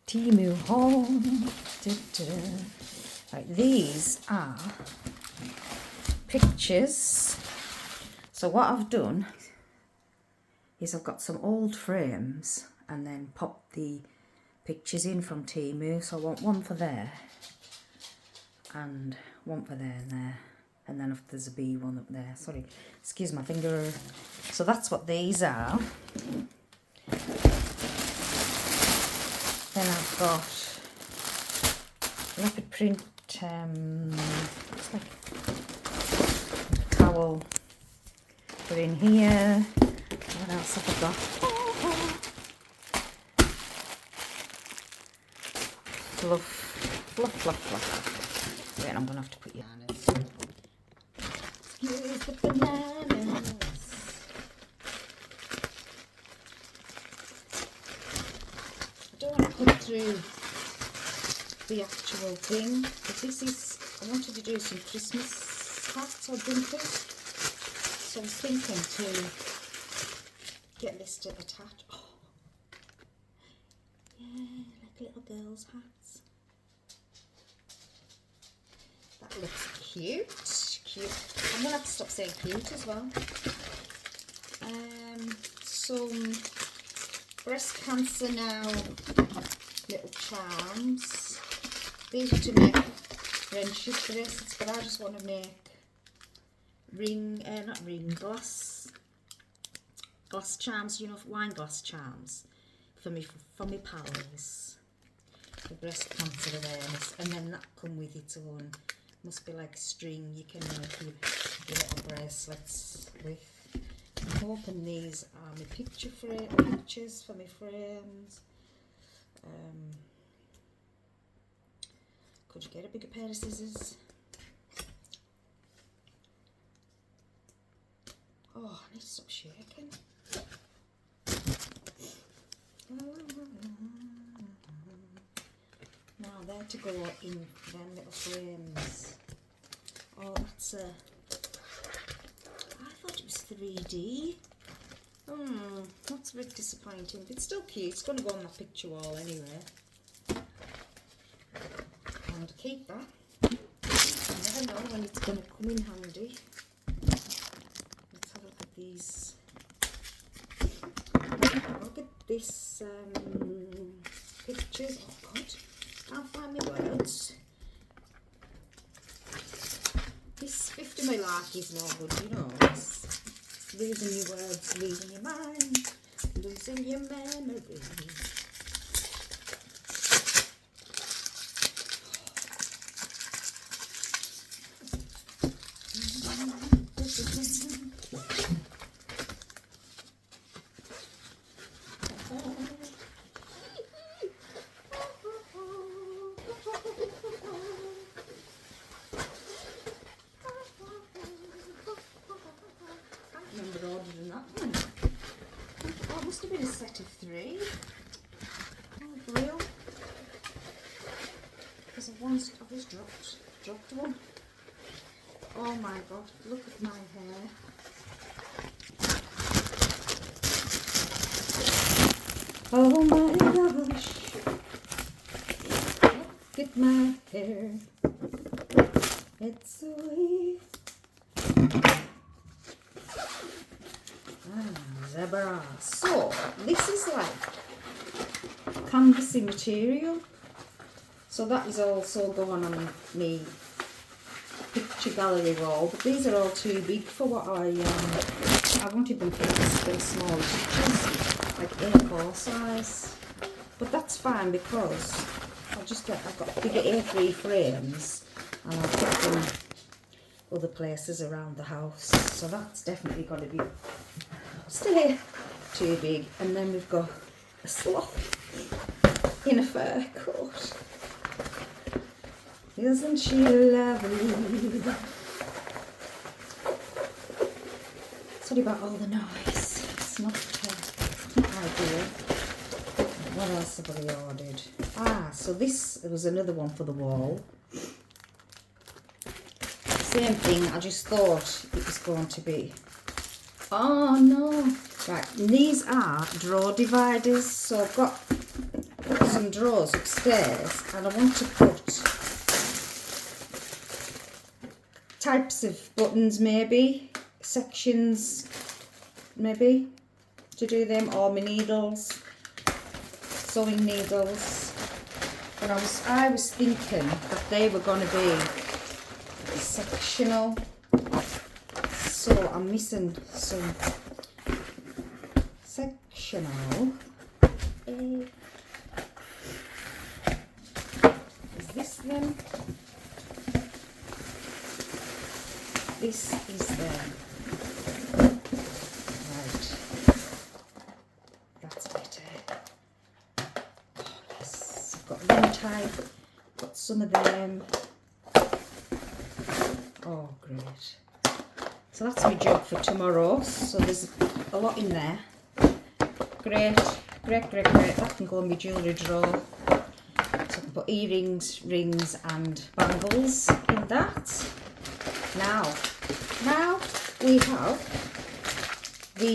Timu home. Right, these are pictures. So what I've done is I've got some old frames and then popped the pictures in from Timu. So I want one for there and one for there and there. And then if there's a bee one up there. Sorry, excuse my finger. So that's what these are. Then I've got leopard print, looks like a towel. Put in here. What else have I got? Fluff, fluff, fluff, fluff. Wait, I'm going to have to put bananas. Excuse the bananas. I don't want to put through the actual thing, but this is, I wanted to do some Christmas hats or bumpers. So I was thinking to get this to attach. Oh, yeah, like little girls' hats. That looks cute. Cute. I'm gonna have to stop saying cute as well. Some breast cancer now little charms. These are to make friendship bracelets, but I just want to make glass charms, you know, wine glass charms for me pals, for breast cancer awareness, and then that come with its own, must be like string you can make your little bracelets with. I'm hoping these are my pictures for my frames. Could you get a bigger pair of scissors? Oh, I need to stop shaking. Now they're to go in them little frames. Oh, that's a... I thought it was 3D. That's a bit disappointing. But it's still cute. It's going to go on my picture wall anyway. And keep that. I never know when it's going to come in handy. Let's have a look at these. Look at this pictures. Oh God, can't find my words. This 50 malarkey is no good, you know. It's losing your words, losing your mind, losing your memory. Ordering that one. Oh, it must have been a set of 3. Oh, real. Because I've just dropped one. Oh my God, look at my hair. Oh my gosh. Look at my hair. It's so easy. Zebra. So this is like canvassy material. So that is also going on me picture gallery wall. But these are all too big for what I wanted them for small pictures, like A4 size. But that's fine because I've got bigger A3 frames and I'll put them other places around the house. So that's definitely going to be stay too big. And then we've got a sloth in a fur coat. Isn't she lovely? Sorry about all the noise. It's not ideal. What else have we ordered? So this was another one for the wall. Same thing, I just thought it was going to be... Oh no! Right, and these are drawer dividers. So I've got some drawers upstairs, and I want to put types of buttons, maybe sections, maybe to do them, or my needles, sewing needles. But I was thinking that they were going to be sectional, so I'm missing some sectional. Is this them? This is them. Right. That's better. Oh, yes. I've got one type. Got some of them. Oh, great. So that's my job for tomorrow. So there's a lot in there. Great. That can go in my jewellery drawer. So I can put earrings, rings and bangles in that. Now we have the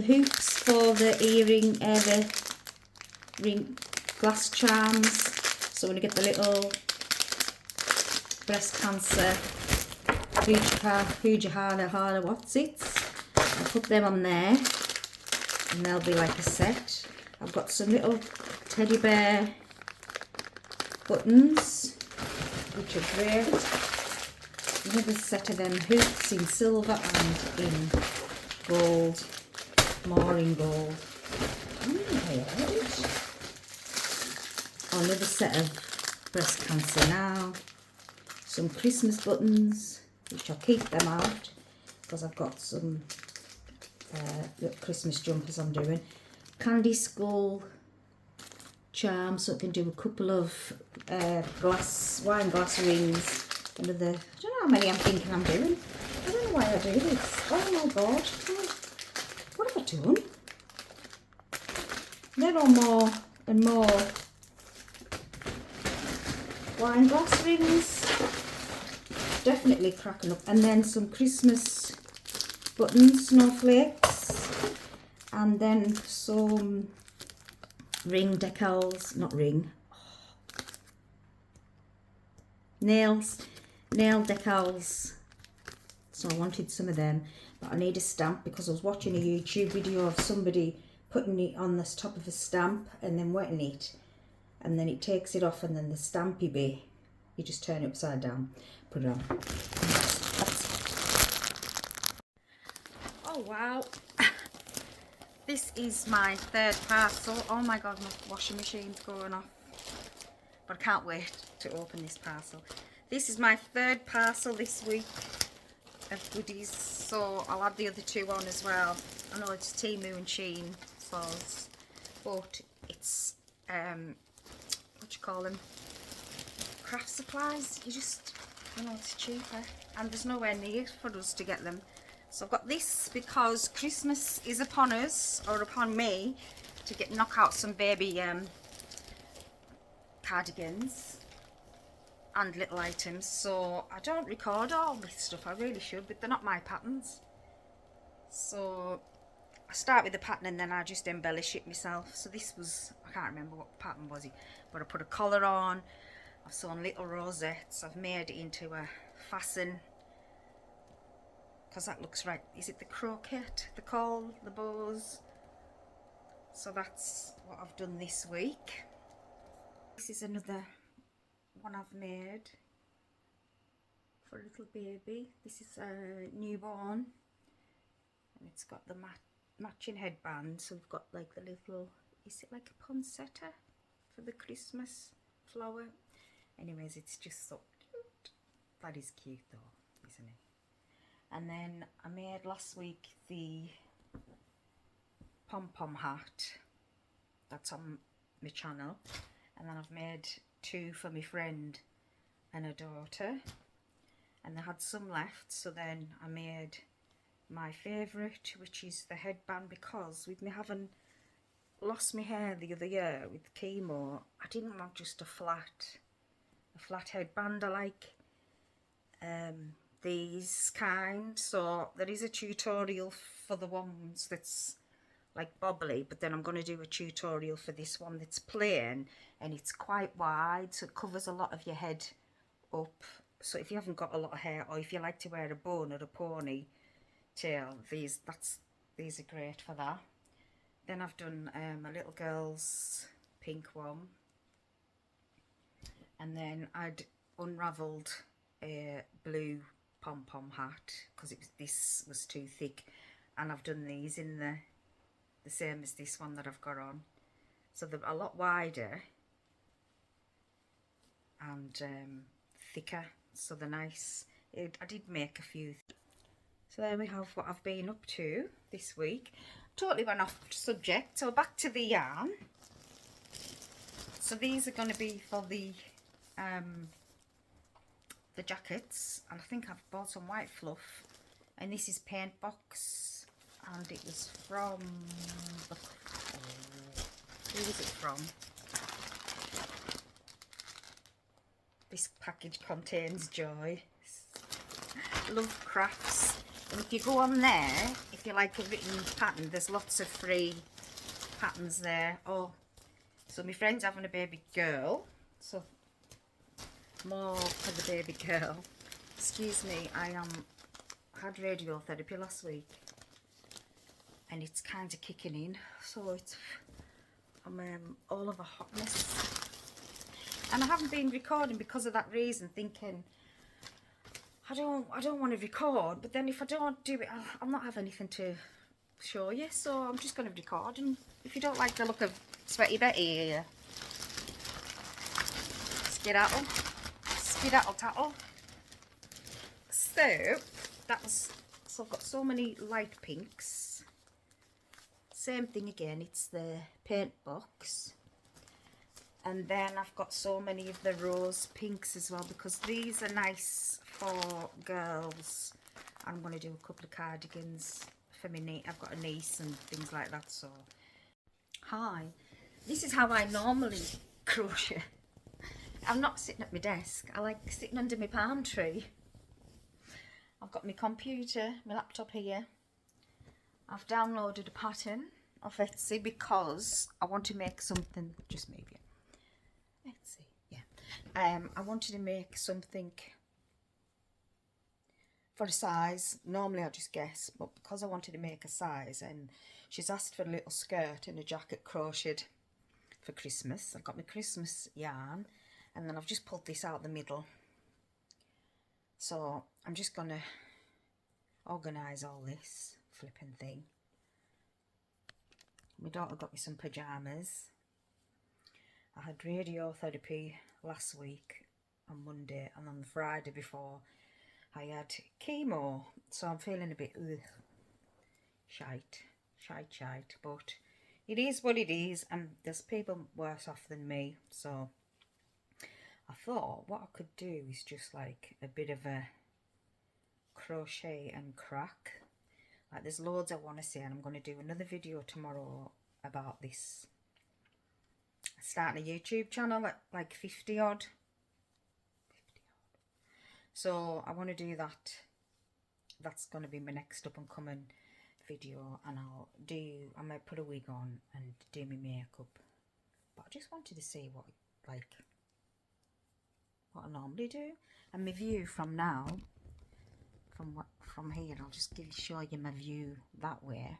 hoops for the earring, the ring glass charms. So when you get the little breast cancer, Hujahana, what's it? I'll put them on there, and they'll be like a set. I've got some little teddy bear buttons, which are great. Another set of them hoops in silver and in gold, more in gold. Another set of breast cancer now. Some Christmas buttons, which I'll keep them out because I've got some little Christmas jumpers I'm doing. Candy skull charm, so I can do a couple of wine glass rings. Another, I don't know how many I'm thinking I'm doing. I don't know why I do this. Oh my god. What have I done? There are more and more wine glass rings. Definitely cracking up. And then some Christmas buttons, snowflakes. And then some ring decals, not ring. Nail decals. So I wanted some of them, but I need a stamp because I was watching a YouTube video of somebody putting it on the top of a stamp and then wetting it, and then it takes it off, and then the stampy bit, you just turn it upside down, put it on. Oh wow. This is my third parcel. Oh my god, my washing machine's going off. But I can't wait to open this parcel. This is my third parcel this week of goodies, so I'll add the other two on as well. I know it's Temu and Shein, so but it's what you call them, craft supplies. You know, it's cheaper, and there's nowhere near for us to get them. So I've got this because Christmas is upon us, or upon me, to knock out some baby cardigans and little items. So I don't record all this stuff, I really should, but they're not my patterns. So I start with the pattern and then I just embellish it myself. So this was, I can't remember what pattern was it, but I put a collar on, I've sewn little rosettes, I've made it into a fasten, because that looks right. Is it the croquet, the caul, the bows? So that's what I've done this week. This is another one I've made for a little baby. This is a newborn, and it's got the matching headband. So we've got like the little, is it like a poinsettia for the Christmas flower? Anyways, it's just so cute. That is cute though, isn't it? And then I made last week the pom-pom hat. That's on my channel. And then I've made two for my friend and her daughter, and I had some left, so then I made my favourite, which is the headband, because with me having lost my hair the other year with chemo, I didn't want just a flat headband. I like these kind, so there is a tutorial for the ones that's like bobbly, but then I'm going to do a tutorial for this one that's plain, and it's quite wide, so it covers a lot of your head up. So if you haven't got a lot of hair, or if you like to wear a bun or a pony tail, these are great for that. Then I've done a little girl's pink one, and then I'd unravelled a blue pom-pom hat because this was too thick, and I've done these in the same as this one that I've got on, so they're a lot wider and thicker, so they're nice. I did make a few. So there we have what I've been up to this week. Totally went off subject, so back to the yarn. So these are going to be for the jackets, and I think I've bought some white fluff, and this is paint box, and it was from who was it from? This package contains joy. Love Crafts, and if you go on there, if you like a written pattern, there's lots of free patterns there. Oh, so my friend's having a baby girl, so more for the baby girl. Excuse me, I had radiotherapy last week, and it's kind of kicking in, so I'm all of a hotness, and I haven't been recording because of that reason, thinking I don't want to record, but then if I don't do it, I'll not have anything to show you, so I'm just going to record. And if you don't like the look of Sweaty Betty here, skedaddle tattle. So I've got so many light pinks. Same thing again, it's the paint box. And then I've got so many of the rose pinks as well, because these are nice for girls. I'm going to do a couple of cardigans for my niece. I've got a niece and things like that. So, hi, this is how I normally crochet. I'm not sitting at my desk. I like sitting under my palm tree. I've got my computer, my laptop here. I've downloaded a pattern off Etsy because I want to make something, just maybe. Etsy, yeah. I wanted to make something for a size. Normally I just guess, but because I wanted to make a size, and she's asked for a little skirt and a jacket crocheted for Christmas. I've got my Christmas yarn, and then I've just pulled this out the middle. So I'm just going to organise all this flipping thing. My daughter got me some pyjamas. I had radiotherapy last week on Monday, and on the Friday before I had chemo, so I'm feeling a bit shite, but it is what it is, and there's people worse off than me. So I thought what I could do is just like a bit of a crochet and crack. Like, there's loads I want to say, and I'm going to do another video tomorrow about this. Starting a YouTube channel at like 50 odd. So I want to do that. That's going to be my next up and coming video, and I might put a wig on and do my makeup. But I just wanted to see what I normally do, and my view from now, from here, I'll just show you my view that way,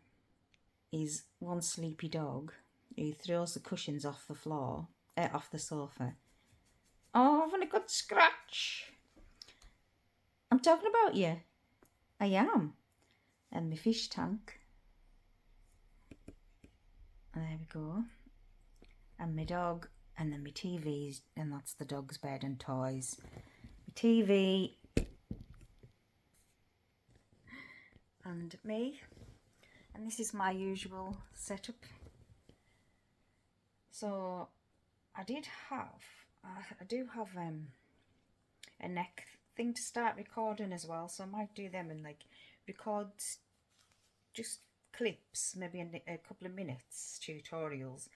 is one sleepy dog who throws the cushions off the floor, off the sofa. Oh, having a good scratch. I'm talking about you. I am. And my fish tank. And there we go. And my dog, and then my TVs, and that's the dog's bed and toys. My TV. And me. And this is my usual setup. So I do have a neck thing to start recording as well, so I might do them and like record just clips, maybe in a couple of minutes, tutorials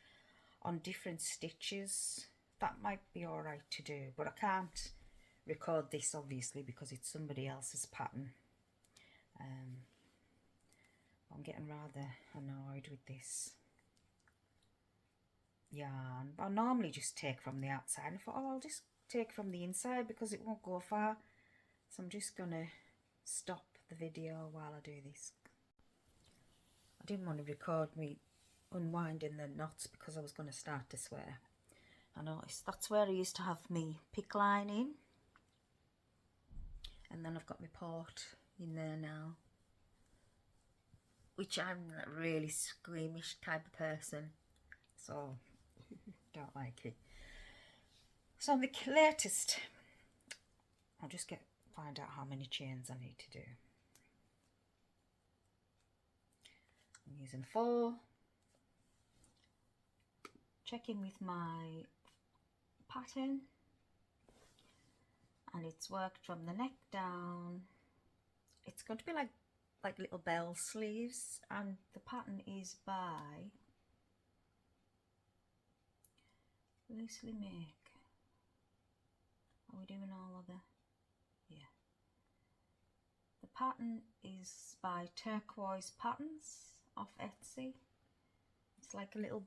on different stitches. That might be alright to do, but I can't record this obviously because it's somebody else's pattern. I'm getting rather annoyed with this yarn. I normally just take from the outside, and I thought, oh, I'll just take from the inside because it won't go far. So I'm just gonna stop the video while I do this. I didn't want to record me unwinding the knots because I was going to start to swear. I noticed that's where I used to have me pick line in, and then I've got my port in there now, which I'm a really squeamish type of person, so don't like it. So the latest, I'll just find out how many chains I need to do. I'm using 4, checking with my pattern, and it's worked from the neck down. It's going to be like little bell sleeves, and the pattern is by Loosely Make. Are we doing all of the? Yeah. The pattern is by Turquoise Patterns off Etsy. It's like a little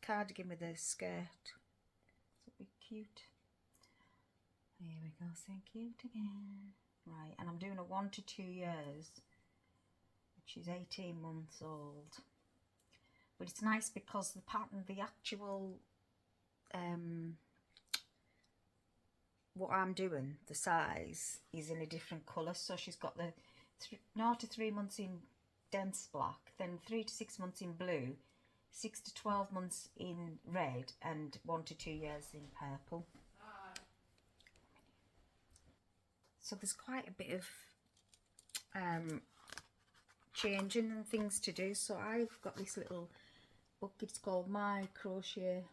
cardigan with a skirt. It'll be cute. Here we go, so cute again. Right, and I'm doing a 1 to 2 years, which is 18 months old. But it's nice because the pattern, the actual what I'm doing, the size is in a different colour. So she's got the 0 to 3 months in dense black, then 3 to 6 months in blue, 6 to 12 months in red, and 1 to 2 years in purple. So there's quite a bit of changing and things to do. So I've got this little book, it's called My Crochet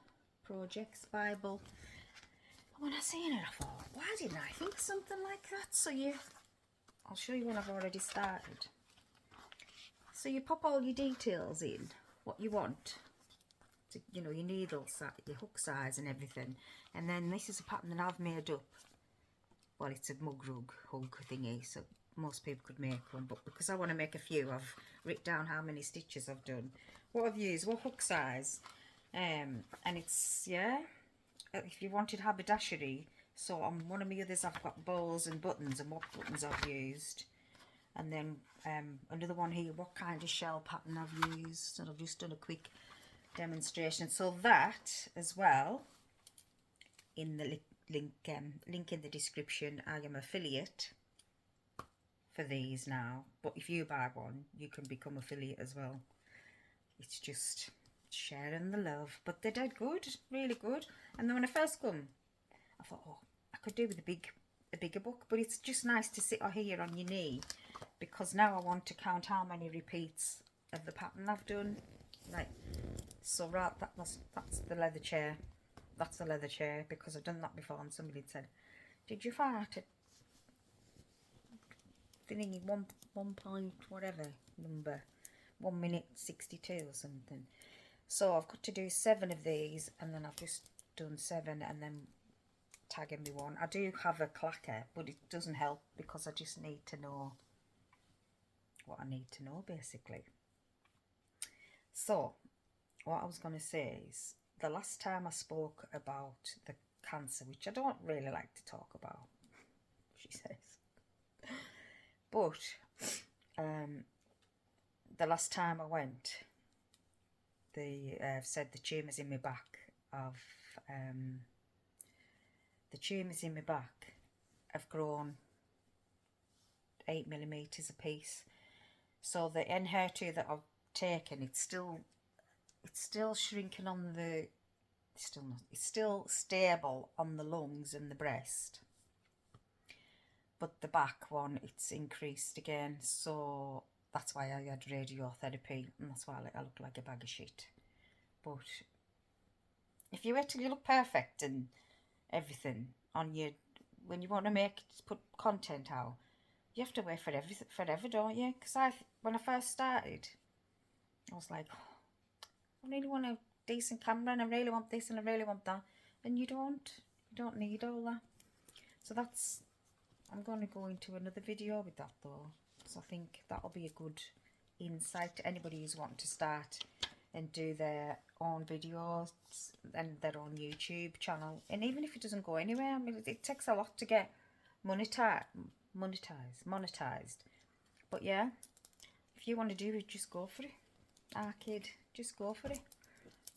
Projects Bible. And when I seen it, I thought, why didn't I think of something like that? So I'll show you when I've already started. So you pop all your details in, what you want, to, you know, your needle size, your hook size and everything. And then this is a pattern that I've made up. Well, it's a mug rug hug thingy, so most people could make one, but because I want to make a few, I've written down how many stitches I've done, what I've used, what hook size, and it's, yeah, if you wanted haberdashery, so on one of my others I've got bows and buttons and what buttons I've used, and then another one here, what kind of shell pattern I've used, and I've just done a quick demonstration. So that as well, in the link in the description. I am affiliate for these now, but if you buy one you can become affiliate as well. It's just sharing the love, but they did good, really good. And then when I first come, I thought, oh, I could do with a bigger book, but it's just nice to sit here on your knee, because now I want to count how many repeats of the pattern I've done. Right, so right, that's the leather chair. That's the leather chair, because I've done that before, and somebody had said, did you fart at thingy 1 point whatever number, 1 minute 62 or something. So I've got to do 7 of these, and then I've just done 7 and then tagging me one. I do have a clacker, but it doesn't help because I just need to know what I need to know, basically. So what I was going to say is, the last time I spoke about the cancer, which I don't really like to talk about, she says, but the last time I went, they said the tumours in my back have grown 8 millimeters a piece. So the N-HER2 that I've taken, it's still shrinking on the, it's still stable on the lungs and the breast, but the back one, it's increased again. So that's why I had radiotherapy, and that's why I look like a bag of shit. But if you wait till you look perfect and everything on your, when you want to put content out, you have to wait for everything forever, don't you? Because when I first started, I was like, I really want a decent camera, and I really want this and I really want that, and you don't need all that. So I'm going to go into another video with that though, because I think that'll be a good insight to anybody who's wanting to start and do their own videos and their own YouTube channel. And even if it doesn't go anywhere, I mean, it takes a lot to get monetized. But yeah, if you want to do it, just go for it. Kid, just go for it.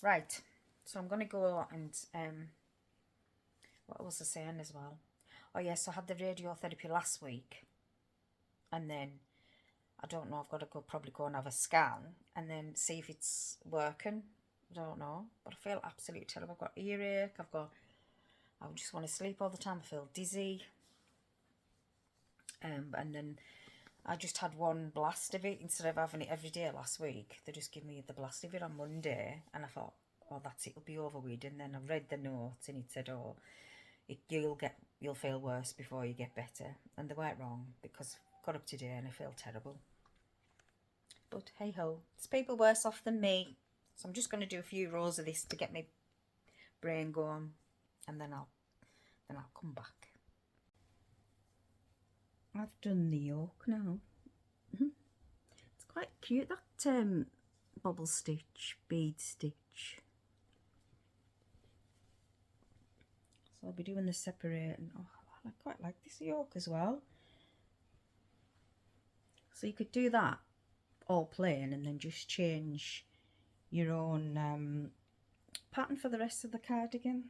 Right, so I'm going to go and, what was I saying as well? Oh yes, I had the radiotherapy last week. And then, I don't know, I've got to probably go and have a scan and then see if it's working. I don't know, but I feel absolutely terrible. I've got earache, I just want to sleep all the time, I feel dizzy. And then I just had one blast of it instead of having it every day last week. They just gave me the blast of it on Monday, and I thought, oh, that's it, it'll be over with. And then I read the notes and it said, oh, you'll feel worse before you get better. And they weren't wrong, because I got up today and I feel terrible. But hey ho, there's people worse off than me. So I'm just going to do a few rows of this to get my brain going, and then I'll come back. I've done the yoke now. It's quite cute, that bobble stitch, bead stitch. So I'll be doing the separating. Oh, I quite like this yoke as well. So you could do that all plain and then just change your own pattern for the rest of the cardigan.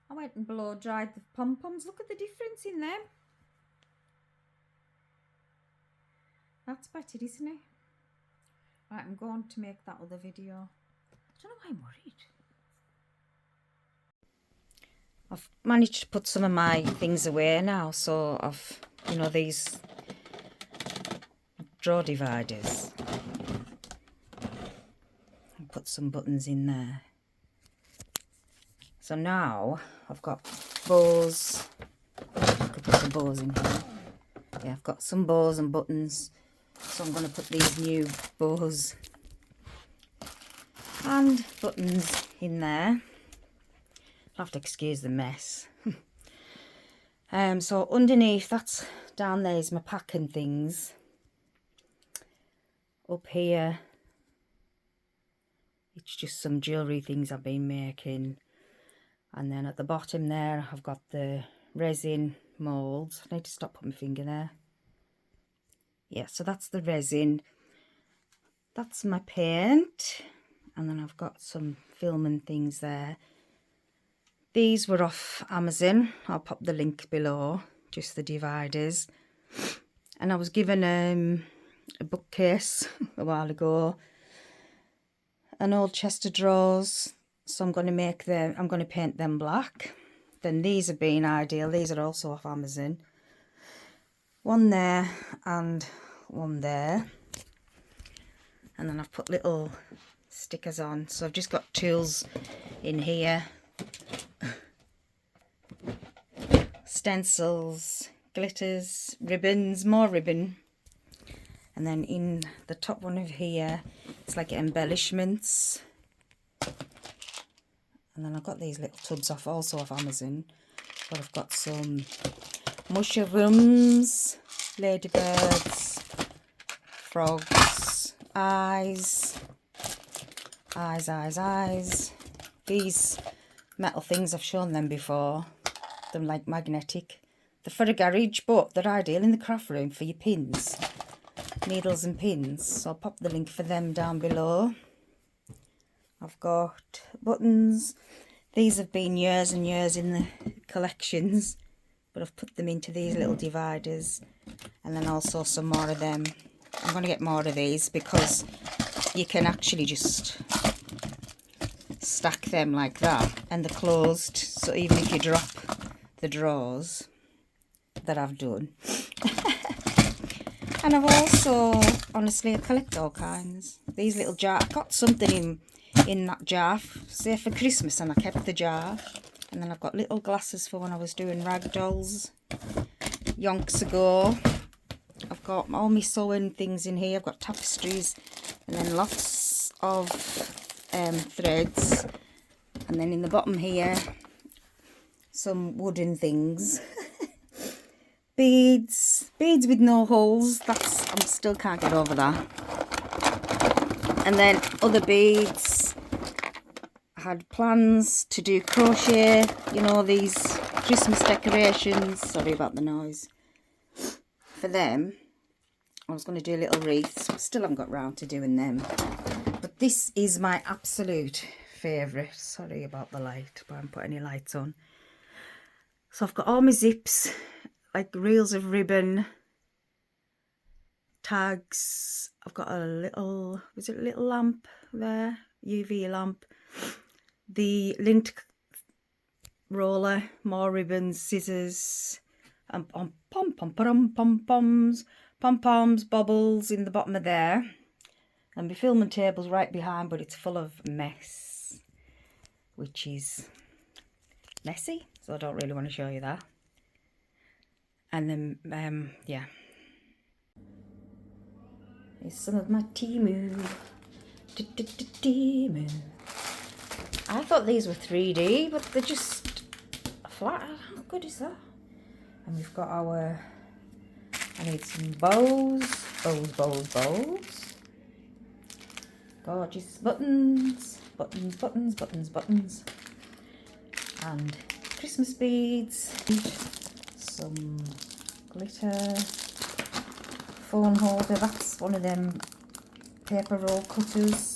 I went and blow dried the pom-poms. Look at the difference in them. That's better, isn't it? Right, I'm going to make that other video. I don't know why I'm worried. I've managed to put some of my things away now, so I've, you know, these draw dividers. I'll put some buttons in there. So now I've got bows. I could put some bows in here. Yeah, I've got some bows and buttons. So I'm going to put these new bows and buttons in there. I'll have to excuse the mess. So underneath, that's down there, is my packing things. Up here, it's just some jewellery things I've been making. And then at the bottom there, I've got the resin moulds. I need to stop putting my finger there. Yeah, so that's the resin. That's my paint. And then I've got some filming things there. These were off Amazon. I'll pop the link below, just the dividers. And I was given a bookcase a while ago, an old chest of drawers. So I'm going to make them, I'm going to paint them black. Then these have been ideal. These are also off Amazon. One there and one there. And then I've put little stickers on. So I've just got tools in here. Stencils, glitters, ribbons, more ribbon. And then in the top one of here, it's like embellishments. And then I've got these little tubs also off Amazon. But I've got some mushrooms, ladybirds, frogs, eyes. These metal things, I've shown them before. They're like magnetic. They're for a garage, but they're ideal in the craft room for your pins. Needles and pins. So I'll pop the link for them down below. I've got buttons. These have been years and years in the collections, but I've put them into these little dividers. And then also some more of them. I'm going to get more of these because you can actually just stack them like that, and they're closed, so even if you drop the drawers that I've done. And I've also, honestly, I collect all kinds. These little jars, I got something in that jar, say for Christmas, and I kept the jar. And then I've got little glasses for when I was doing rag dolls yonks ago. I've got all my sewing things in here. I've got tapestries, and then lots of threads. And then in the bottom here, some wooden things. Beads with no holes. I still can't get over that. And then other beads. I had plans to do crochet, you know, these Christmas decorations. Sorry about the noise. For them, I was going to do little wreaths. Still haven't got round to doing them. But this is my absolute favourite. Sorry about the light, but I haven't put any lights on. So I've got all my zips, like reels of ribbon, tags. I've got a little, was it a little lamp there? UV lamp. The lint roller, more ribbons, scissors, and pom-poms, bobbles in the bottom of there. And my filming table's right behind, but it's full of mess, which is messy, so I don't really want to show you that. And then, yeah. Here's some of my Temu. Temu. I thought these were 3D, but they're just flat. How good is that? And we've got our, I need some bows. Gorgeous buttons. Buttons. And Christmas beads. Some glitter. Phone holder. That's one of them paper roll cutters.